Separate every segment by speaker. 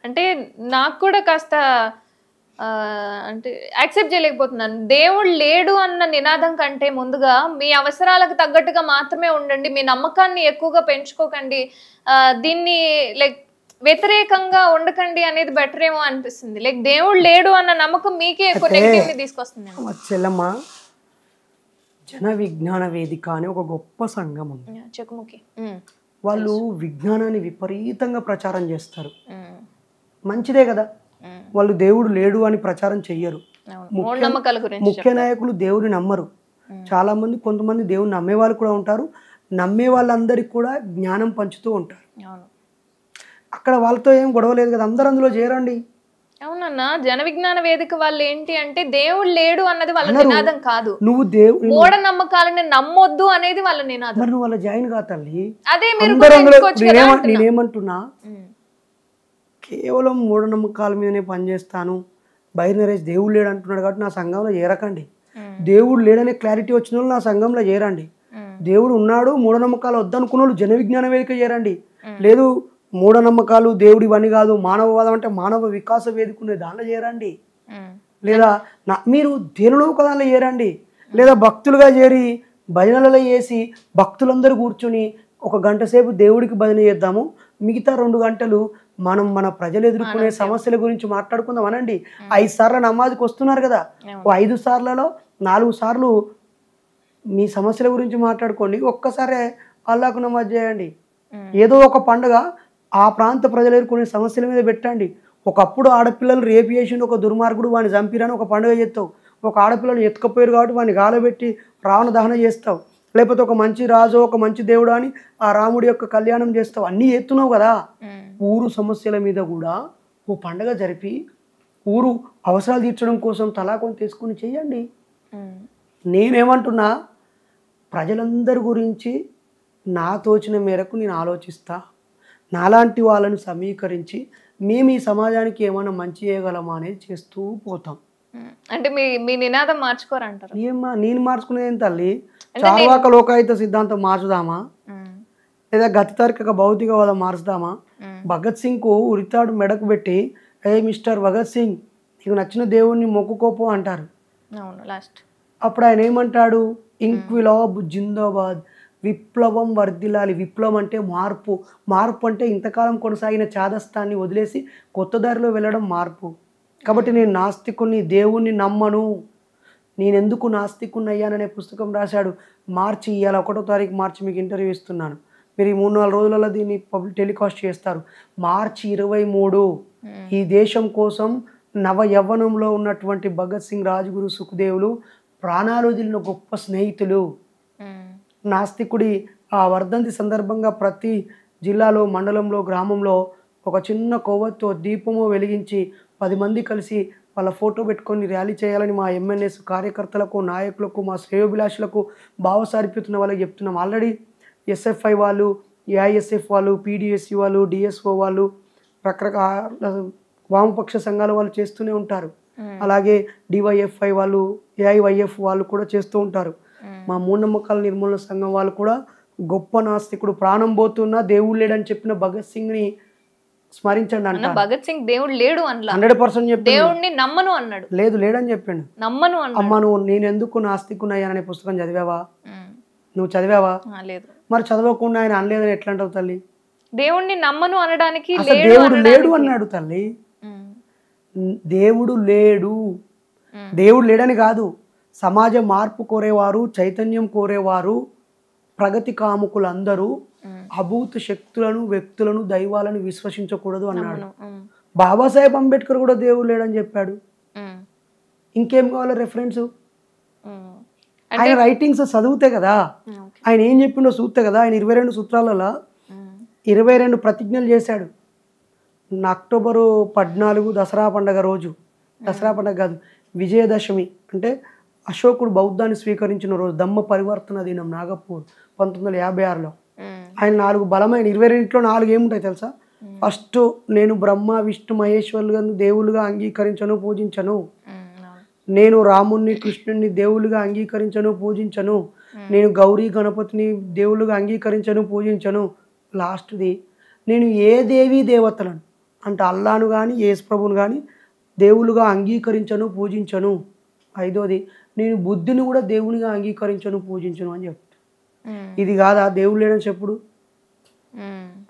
Speaker 1: అంటే నాకు కూడా కాస్త అంటే యాక్సెప్ట్ చేయలేకపోతున్నాను. దేవుడు లేడు అన్న నినాదం కంటే ముందుగా మీ అవసరాలకు తగ్గట్టుగా మాత్రమే ఉండండి, మీ నమ్మకాన్ని ఎక్కువగా పెంచుకోకండి, దీన్ని లైక్ వ్యతిరేకంగా ఉండకండి అనేది బెటర్ ఏమో అనిపిస్తుంది. లైక్ దేవుడు లేడు అన్న నమ్మకం మీకే ఎక్కువ నెగటివ్ని తీసుకొస్తుంది.
Speaker 2: చెల్లమ్మ, జన విజ్ఞాన వేదిక అని ఒక గొప్ప సంఘం ఉంది.
Speaker 1: చెకుముకి
Speaker 2: వాళ్ళు విజ్ఞానాన్ని విపరీతంగా ప్రచారం చేస్తారు. మంచిదే కదా, వాళ్ళు దేవుడు లేడు అని ప్రచారం చెయ్యరు. ముఖ్య నాయకులు దేవుడిని నమ్మరు. చాలా మంది, కొంతమంది దేవుడిని నమ్మే వాళ్ళు కూడా ఉంటారు. నమ్మే వాళ్ళందరికీ కూడా జ్ఞానం పంచుతూ ఉంటారు. అక్కడ వాళ్ళతో ఏం గొడవ లేదు కదా, అందరూ అందులో చేరండి.
Speaker 1: అవునన్నా, జన విజ్ఞాన వేదిక వాళ్ళు ఏంటి అంటే దేవుడు లేడు అన్నది వాళ్ళ నినాదం కాదు,
Speaker 2: నువ్వు దేవుడు
Speaker 1: మూఢ నమ్మకాలని నమ్మొద్దు అనేది వాళ్ళ నినాదం.
Speaker 2: మరి నువ్వు వాళ్ళ జాయిన్ కా తల్లి.
Speaker 1: అదే
Speaker 2: నేనేమంటున్నా, కేవలం మూఢనమ్మకాల మీదనే పనిచేస్తాను, బైనరేజ్ దేవుడు లేడు అంటున్నాడు కాబట్టి నా సంఘంలో చేరకండి. దేవుడు లేడనే క్లారిటీ వచ్చిన వాళ్ళు నా సంఘంలో చేరండి. దేవుడు ఉన్నాడు, మూఢనమ్మకాలు వద్దనుకున్న వాళ్ళు జన విజ్ఞాన వేదిక చేరండి. లేదు మూఢనమ్మకాలు దేవుడు ఇవన్నీ కాదు, మానవవాదం అంటే మానవ వికాస వేదిక ఉన్నది, దానిలో చేరండి. లేదా మీరు దేనిలో ఒక దానిలో చేరండి. లేదా భక్తులుగా చేరి భజనలలో చేసి భక్తులందరూ కూర్చుని ఒక గంట సేపు దేవుడికి భజన చేద్దాము, మిగతా 2 గంటలు మనం మన ప్రజలు ఎదుర్కొనే సమస్యల గురించి మాట్లాడుకుందాం అనండి. 5 సార్లు నమాజ్కి వస్తున్నారు కదా, 5 సార్లలో 4 సార్లు మీ సమస్యల గురించి మాట్లాడుకోండి, ఒక్కసారే అల్లాకు నమాజ్ చేయండి. ఏదో ఒక పండుగ ఆ ప్రాంత ప్రజలు ఎదుర్కొనే సమస్యల మీద పెట్టండి. ఒకప్పుడు ఆడపిల్లలు రేపు చేసిండు ఒక దుర్మార్గుడు, వాడిని చంపిరని ఒక పండుగ చేస్తావు. ఒక ఆడపిల్లలు ఎత్తుకపోయారు కాబట్టి వాడిని గాలబెట్టి రావణ దహన చేస్తావు. లేకపోతే ఒక మంచి రాజు, ఒక మంచి దేవుడు అని ఆ రాముడి యొక్క కళ్యాణం చేస్తావు. అన్నీ ఎత్తున్నావు కదా. ఊరు సమస్యల మీద కూడా ఓ పండుగ జరిపి ఊరు అవసరాలు తీర్చడం కోసం తలాకొని తీసుకుని చెయ్యండి. నేనేమంటున్నా, ప్రజలందరి గురించి నా తోచిన మేరకు నేను ఆలోచిస్తా. నాలాంటి వాళ్ళని సమీకరించి మేము ఈ సమాజానికి ఏమైనా మంచి చేయగలమా అనేది చేస్తూ పోతాం.
Speaker 1: అంటే మీ నినాదం మార్చుకోరంటారు?
Speaker 2: ఏమ్మా నేను మార్చుకునేది ఏం తల్లి, చార్వాక లోకాయుత సిద్ధాంతం మార్చుదామా, లేదా గతితార్కిక భౌతికవాదం మార్చుదామా? భగత్ సింగ్కు ఉరితాడు మెడకు పెట్టి ఏ మిస్టర్ భగత్ సింగ్ నీకు నచ్చిన దేవుణ్ణి మొక్కుకోపో అంటారు. అప్పుడు ఆయన ఏమంటాడు, ఇంక్విలాబ్ జిందాబాద్, విప్లవం వర్ధిల్లాలి. విప్లవం అంటే మార్పు, మార్పు అంటే ఇంతకాలం కొనసాగిన చాదస్తాన్ని వదిలేసి కొత్త దారిలో వెళ్ళడం మార్పు. కాబట్టి నేను నాస్తికుని, దేవుణ్ణి నమ్మను. నేనెందుకు నాస్తికుని అయ్యాననే పుస్తకం రాశాడు. మార్చి ఇవాళ 1వ తారీఖు మార్చి మీకు ఇంటర్వ్యూ ఇస్తున్నాను. మీరు ఈ 3-4 రోజులలో దీన్ని టెలికాస్ట్ చేస్తారు. మార్చి 23 ఈ దేశం కోసం నవ యవ్వనంలో ఉన్నటువంటి భగత్ సింగ్, రాజ్గురు, సుఖదేవులు ప్రాణాలు వదిలిన గొప్ప స్నేహితులు. నాస్తికుడి ఆ వర్ధంతి సందర్భంగా ప్రతి జిల్లాలో, మండలంలో, గ్రామంలో ఒక చిన్న కొవ్వొత్తో దీపము వెలిగించి 10 మంది కలిసి వాళ్ళ ఫోటో పెట్టుకొని ర్యాలీ చేయాలని మా ఎంఎన్ఎస్ కార్యకర్తలకు, నాయకులకు, మా శ్రేయోభిలాషులకు, భావసారిపోతున్న వాళ్ళకి చెప్తున్నాం. ఆల్రెడీ ఎస్ఎఫ్ఐ వాళ్ళు, ఏఐఎస్ఎఫ్ వాళ్ళు, పీడిఎస్సి వాళ్ళు, డిఎస్ఓ వాళ్ళు, రకరకాల వామపక్ష సంఘాల వాళ్ళు చేస్తూనే ఉంటారు. అలాగే డివైఎఫ్ఐ వాళ్ళు, ఏఐవైఎఫ్ వాళ్ళు కూడా చేస్తూ ఉంటారు. మా మూఢనమ్మకాల నిర్మూలన సంఘం వాళ్ళు కూడా గొప్ప నాస్తికుడు, ప్రాణం పోతున్నా దేవుడు లేడని చెప్పిన భగత్ సింగ్ ని స్మరించండి అంట.
Speaker 1: భగత్ సింగ్ దేవుడు లేడు అన్న
Speaker 2: 100% చెప్పాడు.
Speaker 1: దేవుడిని నమ్మను అన్నాడు.
Speaker 2: లేదు లేడని చెప్పాడు.
Speaker 1: నమ్మను
Speaker 2: అమ్మ నువ్వు నేను ఎందుకు నాస్తికున్నాయనే పుస్తకం చదివావా? నువ్వు చదివావా?
Speaker 1: లేదు.
Speaker 2: మరి చదవకుండా ఆయన అనలేదని ఎట్లా అంటావు తల్లి?
Speaker 1: దేవుడిని నమ్మను అనడానికి
Speaker 2: దేవుడు లేడు అన్నాడు తల్లి. దేవుడు లేడు, దేవుడు లేడని కాదు. సమాజ మార్పు కోరేవారు, చైతన్యం కోరేవారు, ప్రగతి కాముకులందరూ అభూత శక్తులను, వ్యక్తులను, దైవాలను విశ్వసించకూడదు అన్నాడు. బాబాసాహెబ్ అంబేద్కర్ కూడా దేవుడు లేడని చెప్పాడు. ఇంకేం కావాలి రెఫరెన్స్? ఆయన రైటింగ్స్ చదివితే కదా, ఆయన ఏం చెప్పిండో చూస్తే కదా. ఆయన 22 సూత్రాలలో 22 ప్రతిజ్ఞలు చేశాడు. అక్టోబరు 14 దసరా పండుగ రోజు, దసరా పండుగ కాదు, విజయదశమి అంటే అశోకుడు బౌద్ధాన్ని స్వీకరించిన రోజు, ధమ్మ పరివర్తన దినం, నాగపూర్ 1956లో. ఆయన 4 బలమైన 22లో 4 ఏముంటాయి తెలుసా? ఫస్ట్, నేను బ్రహ్మ విష్ణు మహేశ్వరులను దేవులుగా అంగీకరించను, పూజించను. నేను రాముణ్ణి, కృష్ణుణ్ణి దేవులుగా అంగీకరించను, పూజించను. నేను గౌరీ గణపతిని దేవులుగా అంగీకరించను, పూజించను. లాస్ట్ది, నేను ఏ దేవీ దేవతలను అంటే అల్లాను కానీ యేసు ప్రభువును కానీ దేవులుగా అంగీకరించను పూజించను. 5వది నేను బుద్ధిని కూడా దేవునిగా అంగీకరించను పూజించను అని చెప్తాడు. ఇది కాదా దేవుడు లేడని చెప్పుడు?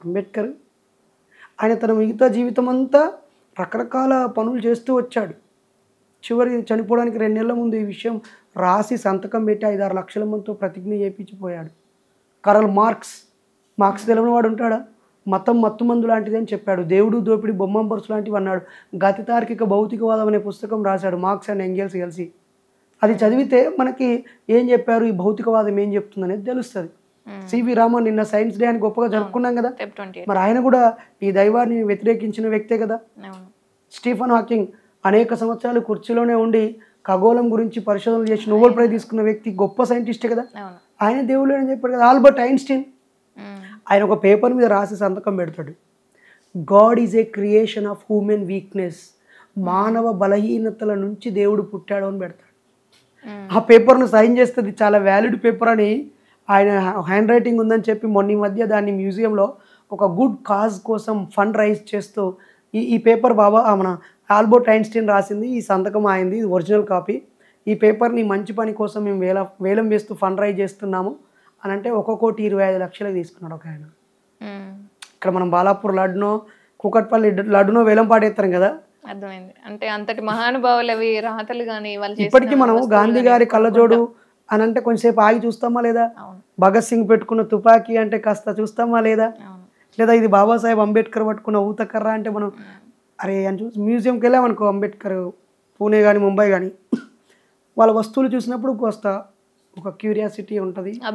Speaker 2: అంబేద్కర్ ఆయన తన మిగతా జీవితం అంతా రకరకాల పనులు చేస్తూ వచ్చాడు. చివరి చనిపోవడానికి 2 నెలల ముందు ఈ విషయం రాసి సంతకం పెట్టి 5-6 లక్షల మందితో ప్రతిజ్ఞ చేయించిపోయాడు. కరల్ మార్క్స్ తెలియని వాడు ఉంటాడా? మతం మత్తుమందు లాంటిది అని చెప్పాడు. దేవుడు దోపిడి బొమ్మంబర్స్ లాంటివి అన్నాడు. గతి తార్కిక భౌతికవాదం అనే పుస్తకం రాశాడు మార్క్స్ అండ్ ఎంగెల్స్ కలిసి. అది చదివితే మనకి ఏం చెప్పారు, ఈ భౌతికవాదం ఏం చెప్తుంది అనేది తెలుస్తుంది. సివి రామన్ నిన్న సైన్స్ డే అని గొప్పగా జరుపుకున్నాం కదా, మరి ఆయన కూడా ఈ దైవాన్ని వ్యతిరేకించిన వ్యక్తే కదా. స్టీఫెన్ హాకింగ్ అనేక సంవత్సరాలు కుర్చీలోనే ఉండి ఖగోళం గురించి పరిశోధనలు చేసి నోబెల్ ప్రైజ్ తీసుకున్న వ్యక్తి, గొప్ప సైంటిస్టే కదా. ఆయన దేవుడు అని చెప్పాడు కదా. ఆల్బర్ట్ ఐన్స్టీన్ ఆయన ఒక పేపర్ మీద రాసి సంతకం పెడతాడు. God is a creation of human weakness. మానవ బలహీనతల నుంచి దేవుడు పుట్టాడు అని పెడతాడు. ఆ పేపర్ను సైన్ చేస్తుంది, చాలా వ్యాలిడ్ పేపర్ అని ఆయన హ్యాండ్ రైటింగ్ ఉందని చెప్పి మొన్న ఈ మధ్య దాన్ని మ్యూజియంలో ఒక గుడ్ కాజ్ కోసం ఫండ్ రైజ్ చేస్తూ ఈ పేపర్ మన ఆల్బర్ట్ ఐన్స్టీన్ రాసింది, ఈ సంతకం అయింది, ఇది ఒరిజినల్ కాపీ. ఈ పేపర్ని మంచి పని కోసం మేము వేలం వేస్తూ ఫండ్ రైజ్ చేస్తున్నాము అని అంటే 1,25,00,000 తీసుకున్నాడు ఒక ఆయన. ఇక్కడ మనం బాలాపూర్ లడ్డునో కూకట్పల్లి లడ్డునో వేలం పాడేస్తాం కదా.
Speaker 1: అర్థమైంది. అంటే అంతటి మహానుభావులు అవి రాతలు కానీ
Speaker 2: ఇప్పటికీ మనం గాంధీ గారి కళ్ళజోడు అని అంటే కొంచెంసేపు ఆగి చూస్తామా లేదా? భగత్ సింగ్ పెట్టుకున్న తుపాకీ అంటే కాస్త చూస్తామా లేదా? లేదా ఇది బాబాసాహెబ్ అంబేద్కర్ పట్టుకున్న ఊతకర్ర అంటే మనం అరే అని చూసి మ్యూజియంకి వెళ్ళామనుకో, అంబేద్కర్ పూణే కానీ ముంబై కానీ వాళ్ళ వస్తువులు చూసినప్పుడు కాస్త ఒక క్యూరియాసిటీ ఉంటుంది.